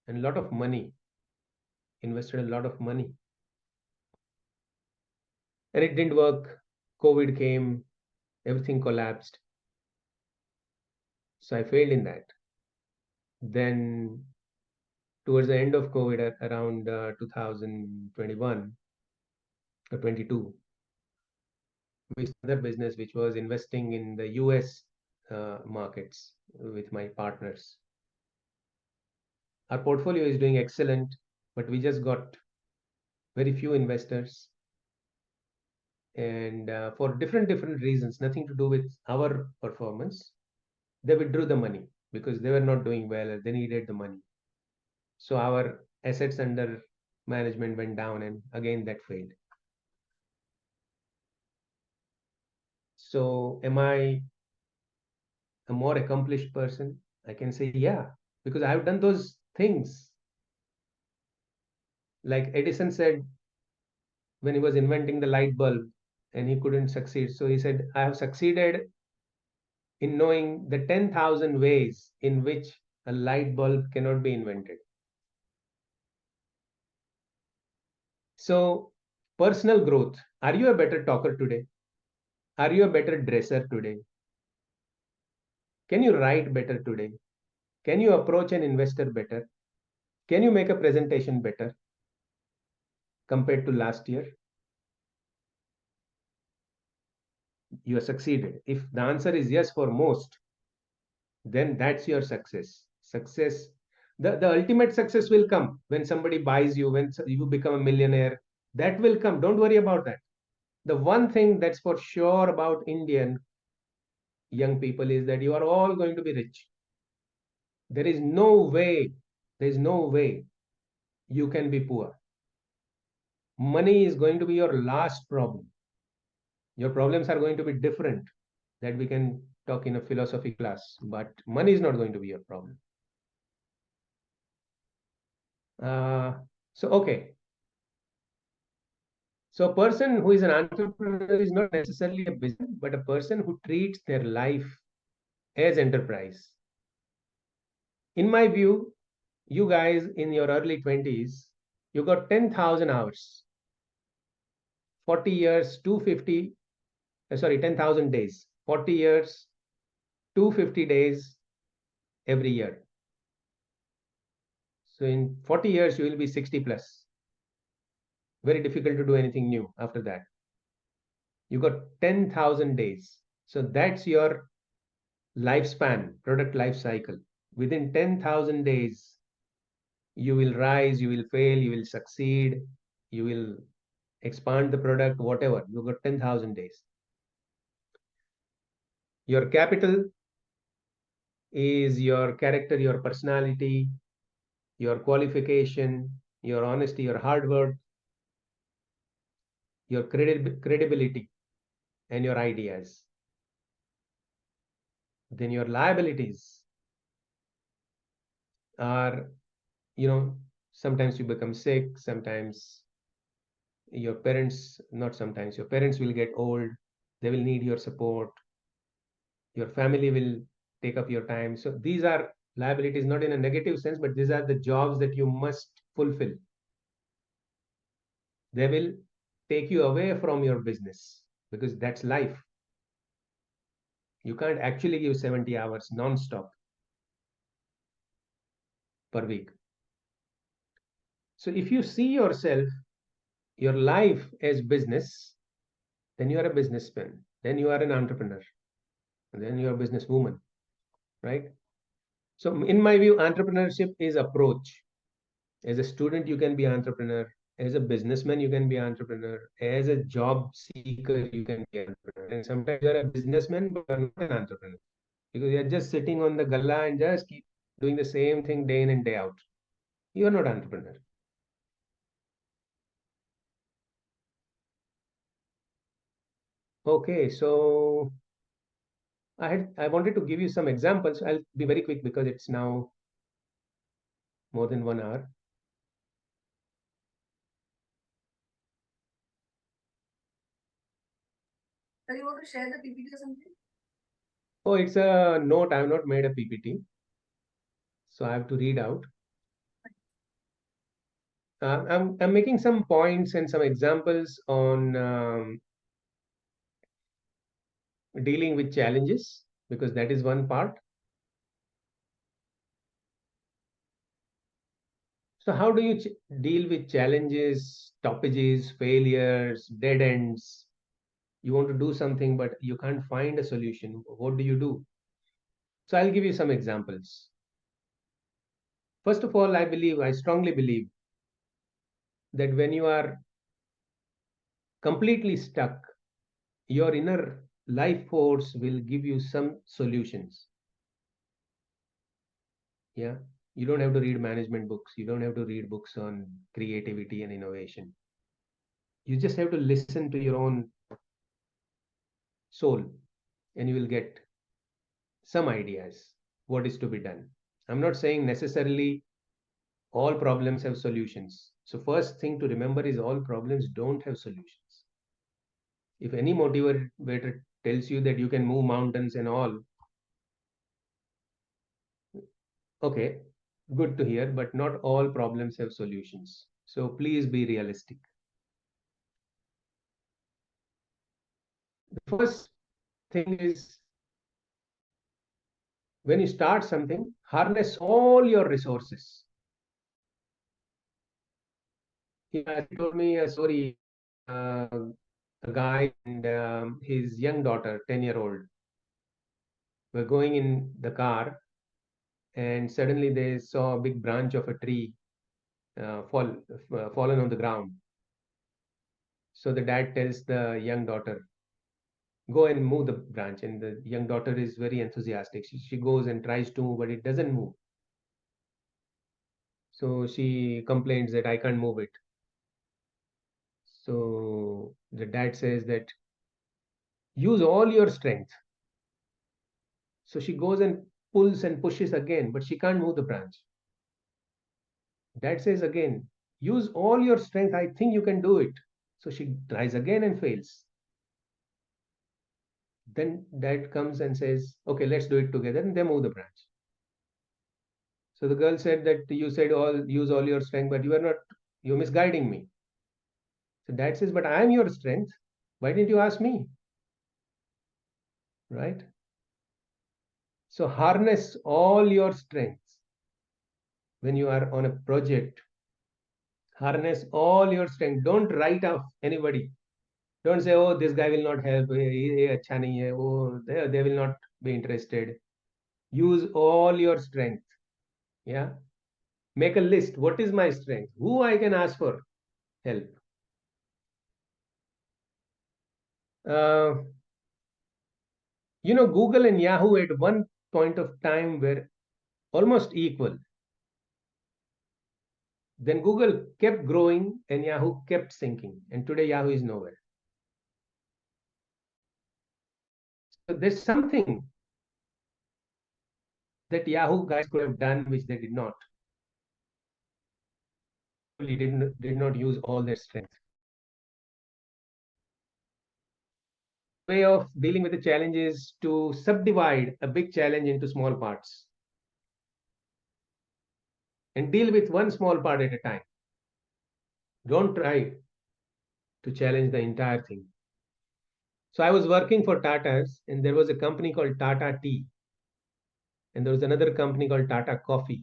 and a lot of money, invested a lot of money, and it didn't work. COVID came, everything collapsed. So I failed in that. Then towards the end of COVID, around 2021 or 22, we started another business which was investing in the US markets with my partners. Our portfolio is doing excellent, but we just got very few investors, and for different reasons, nothing to do with our performance, they withdrew the money because they were not doing well. They needed the money. So our assets under management went down, and again that failed. So am I a more accomplished person? I can say yeah, because I have done those things. Like Edison said when he was inventing the light bulb and he couldn't succeed. So he said, I have succeeded in knowing the 10,000 ways in which a light bulb cannot be invented. So, personal growth. Are you a better talker today? Are you a better dresser today? Can you write better today? Can you approach an investor better? Can you make a presentation better compared to last year? You have succeeded. If the answer is yes for most, then that's your success. Success, the ultimate success will come when somebody buys you, when you become a millionaire. That will come. Don't worry about that. The one thing that's for sure about Indian young people is that you are all going to be rich. There is no way, there is no way you can be poor. Money is going to be your last problem. Your problems are going to be different. That we can talk in a philosophy class, but money is not going to be your problem. Uh, so, okay. So, a person who is an entrepreneur is not necessarily a business, but a person who treats their life as enterprise. In my view, you guys in your early 20s, you got 10,000 hours, 40 years, 250, sorry, 10,000 days, 40 years, 250 days every year. So in 40 years, you will be 60 plus. Very difficult to do anything new after that. You got 10,000 days. So that's your lifespan, product life cycle. Within 10,000 days, you will rise, you will fail, you will succeed, you will expand the product, whatever. You got 10,000 days. Your capital is your character, your personality, your qualification, your honesty, your hard work, your credibility, and your ideas. Then your liabilities are, you know, sometimes you become sick, sometimes your parents, not sometimes, your parents will get old, they will need your support, your family will take up your time. So these are liabilities, not in a negative sense, but these are the jobs that you must fulfill. They will take you away from your business because that's life. You can't actually give 70 hours non-stop per week. So if you see yourself, your life as business, then you are a businessman, then you are an entrepreneur, and then you are a businesswoman, right? So in my view, entrepreneurship is approach. As a student, you can be entrepreneur. As a businessman, you can be entrepreneur. As a job seeker, you can be entrepreneur. And sometimes you're a businessman, but you're not an entrepreneur because you're just sitting on the galla and just keep doing the same thing day in and day out. You're not entrepreneur. Okay, so I wanted to give you some examples. I'll be very quick because it's now more than 1 hour. So you want to share the PPT or something? Oh, it's a note. I have not made a PPT, so I have to read out. I'm making some points and some examples on dealing with challenges because that is one part. So how do you deal with challenges, stoppages, failures, dead ends? You want to do something, but you can't find a solution. What do you do? So I'll give you some examples. First of all, I strongly believe that when you are completely stuck, your inner life force will give you some solutions. Yeah. You don't have to read management books. You don't have to read books on creativity and innovation. You just have to listen to your own soul and you will get some ideas what is to be done. I'm not saying necessarily all problems have solutions. So first thing to remember is all problems don't have solutions. If any motivator tells you that you can move mountains and all, okay, good to hear, but not all problems have solutions. So please be realistic. The first thing is when you start something, harness all your resources. As he told me a story, uh, a guy and his young daughter, 10-year-old, were going in the car and suddenly they saw a big branch of a tree fallen on the ground. So the dad tells the young daughter, go and move the branch. And the young daughter is very enthusiastic. She goes and tries to move, but it doesn't move. So she complains that I can't move it. So the dad says that use all your strength. So she goes and pulls and pushes again, but she can't move the branch. Dad says again, use all your strength. I think you can do it. So she tries again and fails. Then dad comes and says, okay, let's do it together. And they move the branch. So the girl said that you said use all your strength, but you're misguiding me. So dad says, but I am your strength. Why didn't you ask me? Right? So harness all your strengths when you are on a project. Harness all your strength. Don't write off anybody. Don't say, oh, this guy will not help. ये अच्छा नहीं है. Oh, they will not be interested. Use all your strength. Yeah. Make a list. What is my strength? Who I can ask for help? Uh, Google and Yahoo at one point of time were almost equal. Then Google kept growing and Yahoo kept sinking. And today Yahoo is nowhere. So there's something that Yahoo guys could have done which they did not. Really did not use all their strength. Way of dealing with the challenge is to subdivide a big challenge into small parts and deal with one small part at a time. Don't try to challenge the entire thing. So I was working for Tata's, and there was a company called Tata Tea, and there was another company called Tata Coffee.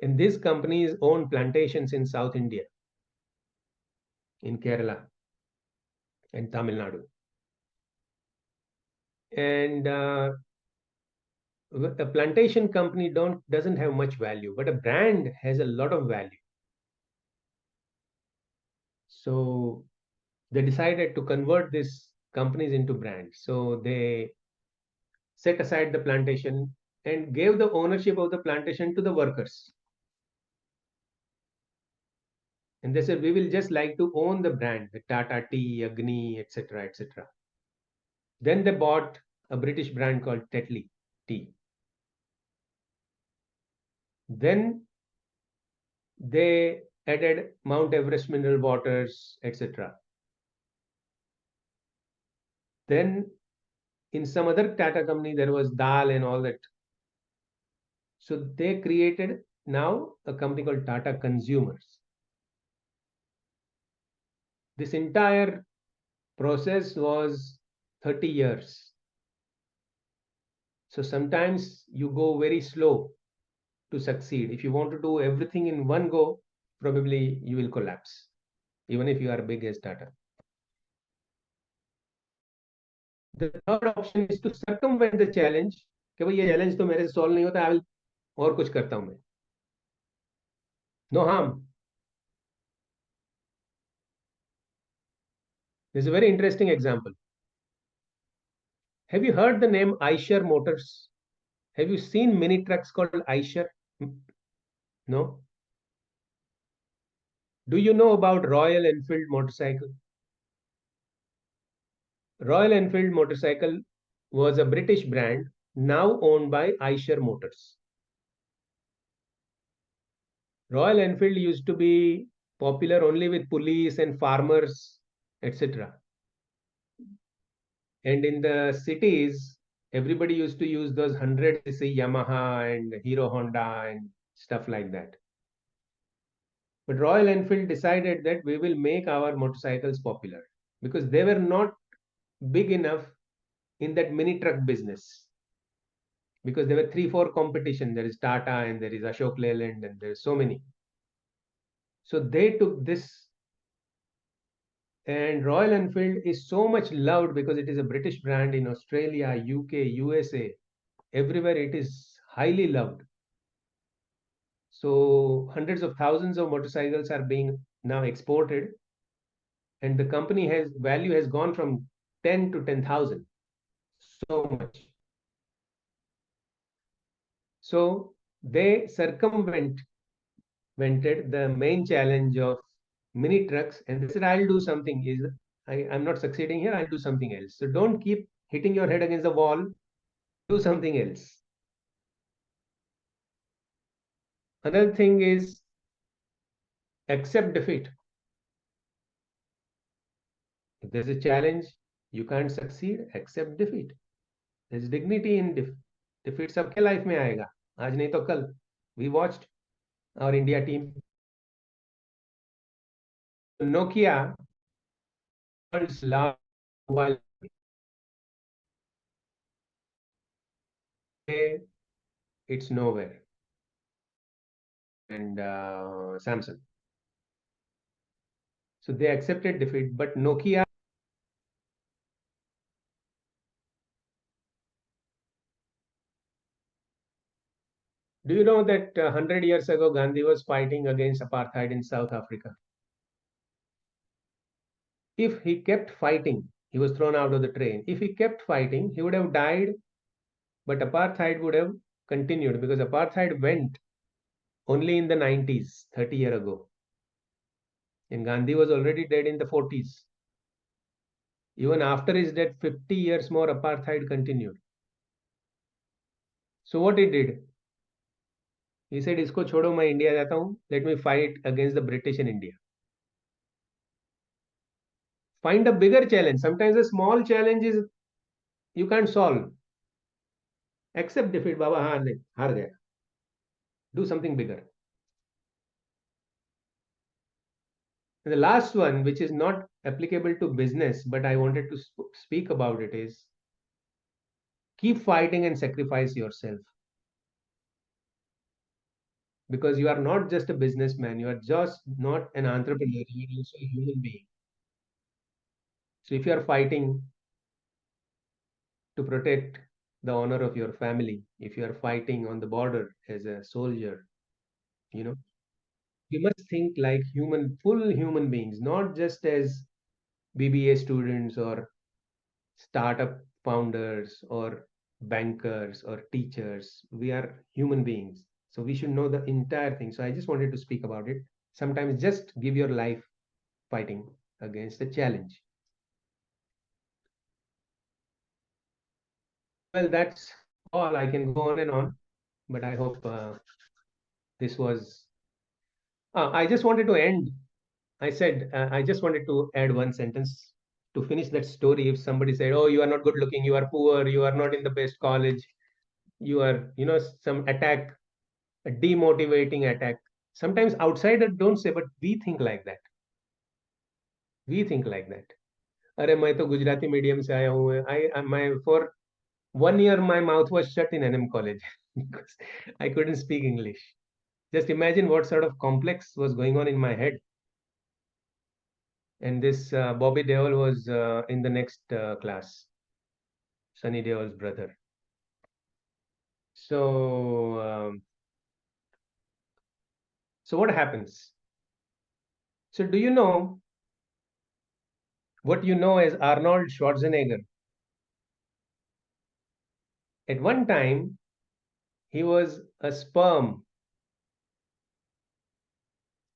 And these companies own plantations in South India, in Kerala and Tamil Nadu. And a plantation company doesn't have much value, but a brand has a lot of value. So they decided to convert these companies into brands. So they set aside the plantation and gave the ownership of the plantation to the workers. And they said, we will just like to own the brand, the Tata Tea, Agni, etc., etc. Then they bought a British brand called Tetley Tea. Then they added Mount Everest mineral waters, etc. Then in some other Tata company, there was dal and all that. So they created now a company called Tata Consumers. This entire process was 30 years. So sometimes you go very slow to succeed. If you want to do everything in one go, probably you will collapse, even if you are big as Tata. The third option is to circumvent the challenge. कि भाई ये challenge तो मेरे से solve नहीं होता, I will और कुछ करता हूँ मैं. No harm. This is a very interesting example. Have you heard the name Eicher Motors? Have you seen mini trucks called Eicher? No. Do you know about Royal Enfield motorcycle? Royal Enfield motorcycle was a British brand now owned by Eicher Motors. Royal Enfield used to be popular only with police and farmers, etc. And in the cities, everybody used to use those 100cc Yamaha and Hero Honda and stuff like that. But Royal Enfield decided that we will make our motorcycles popular because they were not big enough in that mini truck business. Because there were 3, 4 competition. There is Tata and there is Ashok Leyland and there are so many. So they took this, and Royal Enfield is so much loved because it is a British brand in Australia, UK, USA. Everywhere it is highly loved. So hundreds of thousands of motorcycles are being now exported, and the company has value has gone from 10 to 10,000. So much. So they circumvented the main challenge of mini trucks, and they said, I'll do something. I'm not succeeding here, I'll do something else. So don't keep hitting your head against the wall, do something else. Another thing is accept defeat. If there's a challenge, you can't succeed, accept defeat. There's dignity in defeat. सबके life में आएगा, आज नहीं तो कल. We watched our India team. Nokia, world's largest mobile, it's nowhere. And Samsung. So they accepted defeat, but Nokia Do you know that 100 years ago, Gandhi was fighting against apartheid in South Africa? If he kept fighting, he was thrown out of the train. If he kept fighting, he would have died, but apartheid would have continued because apartheid went only in the 90s, 30 years ago. And Gandhi was already dead in the 40s. Even after his death, 50 years more, apartheid continued. So what he did, he said, "Isko chodo, मैं India जाता हूँ. Let me fight against the British in India." Find a bigger challenge. Sometimes a small challenge is you can't solve. Accept defeat, Baba, हार गया. Do something bigger. And the last one, which is not applicable to business, but I wanted to speak about it, is keep fighting and sacrifice yourself. Because you are not just a businessman, you are just not an entrepreneur, you are also a human being. So if you are fighting to protect the honor of your family, if you are fighting on the border as a soldier, you know, you must think like full human beings, not just as BBA students or startup founders or bankers or teachers. We are human beings. So we should know the entire thing. So I just wanted to speak about it. Sometimes just give your life fighting against a challenge. Well, that's all. I can go on and on, but I hope this was. I just wanted to end. I said, I just wanted to add one sentence to finish that story. If somebody said, "Oh, you are not good looking, you are poor, you are not in the best college, you are, some attack, a demotivating attack." Sometimes outsiders don't say, but we think like that. We think like that. अरे मैं तो Gujarati medium से आया हूँ. My for 1 year my mouth was shut in NM college because I couldn't speak English. Just imagine what sort of complex was going on in my head. And this Bobby Deol was in the next class, Sunny Deol's brother. So what happens? So do you know what you know as Arnold Schwarzenegger? At one time, he was a sperm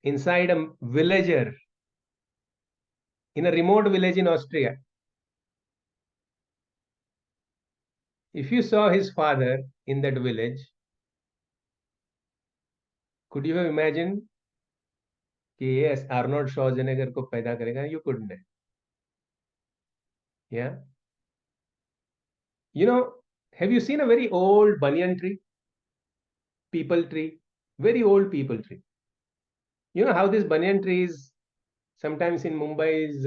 inside a villager in a remote village in Austria. If you saw his father in that village, could you have imagined कि yes, Arnold Schwarzenegger को पैदा करेगा? You couldn't. Yeah. Have you seen a very old banyan tree? People tree? Very old people tree. You know how this banyan trees sometimes in Mumbai's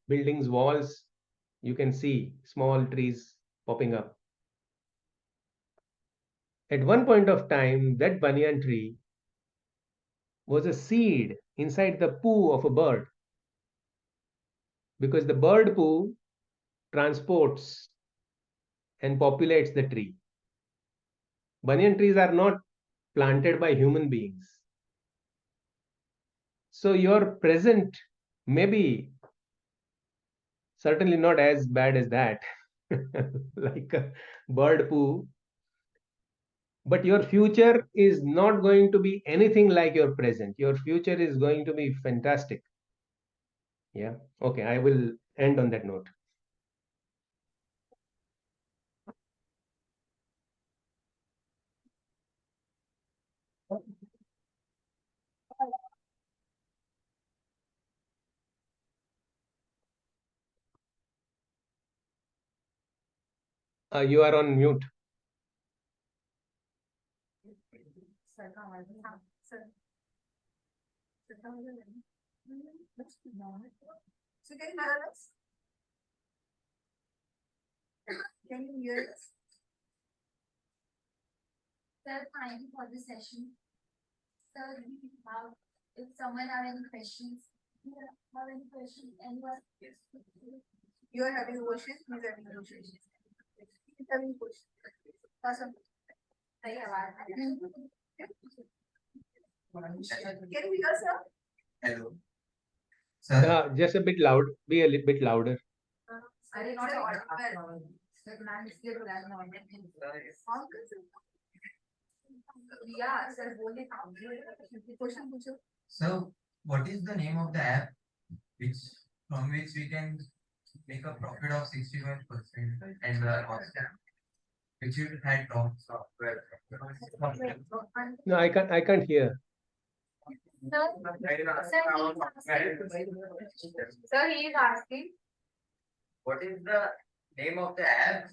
buildings walls, you can see small trees popping up. At one point of time, that banyan tree was a seed inside the poo of a bird because the bird poo transports and populates the tree. Banyan trees are not planted by human beings. So your present may be certainly not as bad as that, like a bird poo, but your future is not going to be anything like your present. Your future is going to be fantastic. Yeah. Okay. I will end on that note. You are on mute. So can you hear us? Can you hear us? Sir, thank you for the session. Sir, if someone have any questions, anyone? Yes. You are having a question? He's having a question. He's having a question. Awesome. Can you hear, sir? Hello. Sir, Just a bit loud. Be a little bit louder. Are not audible. Yeah, sir, बोलिए question पूछो. so what is the name of the app which from which we can make a profit of 65% and the cost which you had long software? No, I can't hear. Sir, he is asking. What is the name of the app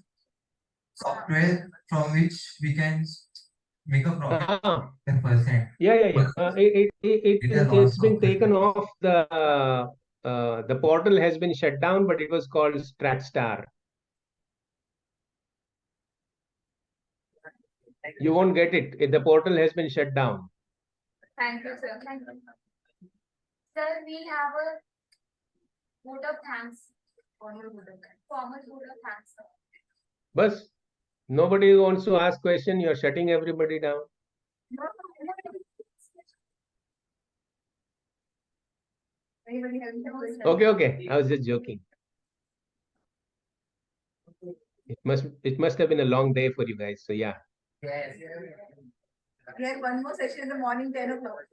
software from which we can make a profit Ah, of 10%? yeah. It's been taken off the portal has been shut down, but it was called Stratstar. You won't get it. The portal has been shut down. Thank you, sir. Thank you. Sir, we have a vote of thanks. Formal vote of thanks, sir. But nobody wants to ask question. You're shutting everybody down. Anybody having a question? Okay. I was just joking. It must have been a long day for you guys. So yeah. Yes. We have one more session in the morning, 10 o'clock.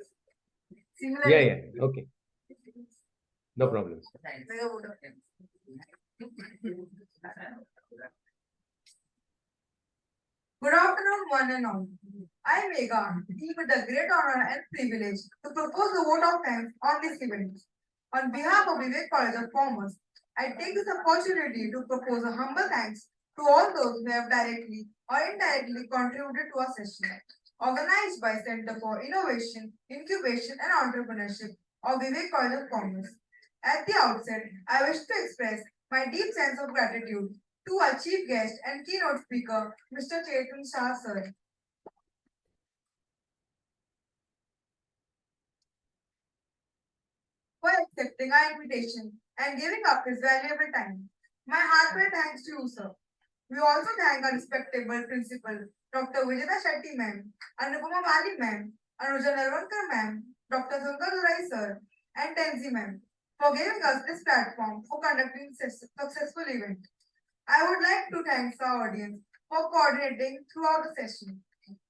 Yeah. Okay. No problem. Mega vote of thanks. Good afternoon, one and all. I am Megha, with the great honor and privilege to propose the vote of thanks on this event. On behalf of Vivek College of Commerce, I take this opportunity to propose a humble thanks to all those who have directly or indirectly contributed to our session. Organized by Center for Innovation, Incubation and Entrepreneurship of Vivek College of Commerce. At the outset, I wish to express my deep sense of gratitude to our chief guest and keynote speaker, Mr. Chetan Shah, sir. For accepting our invitation and giving up his valuable time. My heartfelt thanks to you, sir. We also thank our respectable principal, Dr. Vijayata Shetty ma'am, Anupama Bali ma'am, Anuja Narvankar ma'am, Dr. Sankar Durai sir, and Tenzi ma'am for giving us this platform for conducting successful event. I would like to thank our audience for coordinating throughout the session.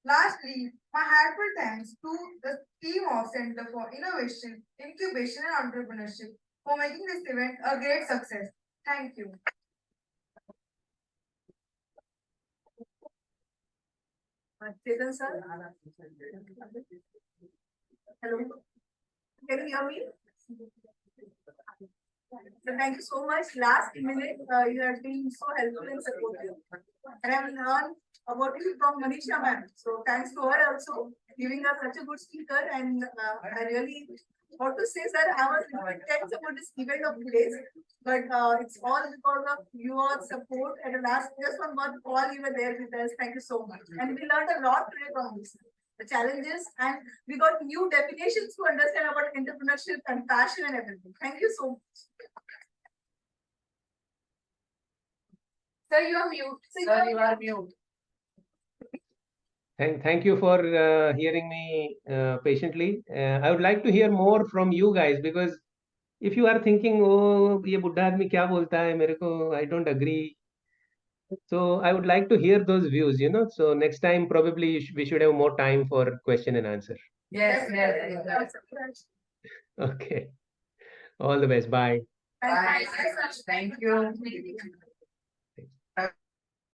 Lastly, my heartfelt thanks to the team of Center for Innovation, Incubation and Entrepreneurship for making this event a great success. Thank you. Chetan sir. Hello. Can you hear me? So thank you so much. Last minute, you have been so helpful and supportive. And I have learned about you from Manisha ma'am. So thanks to her also giving us such a good speaker. And I really want to say, sir, I was a little tense about this event of today's, but it's all because of your support. And last, just 1 month, all you were there with us. Thank you so much. And we learned a lot today from this. The challenges, and we got new definitions to understand about entrepreneurship and passion and everything. Thank you so much. Sir, you are mute. Sir, you are mute. Thank you for hearing me patiently. I would like to hear more from you guys because if you are thinking, oh, ये बुड्ढा आदमी क्या बोलता है मेरे को, I don't agree. So I would like to hear those views, So next time probably we should have more time for question and answer. Yes. Okay. All the best. Bye. Bye. Thank you.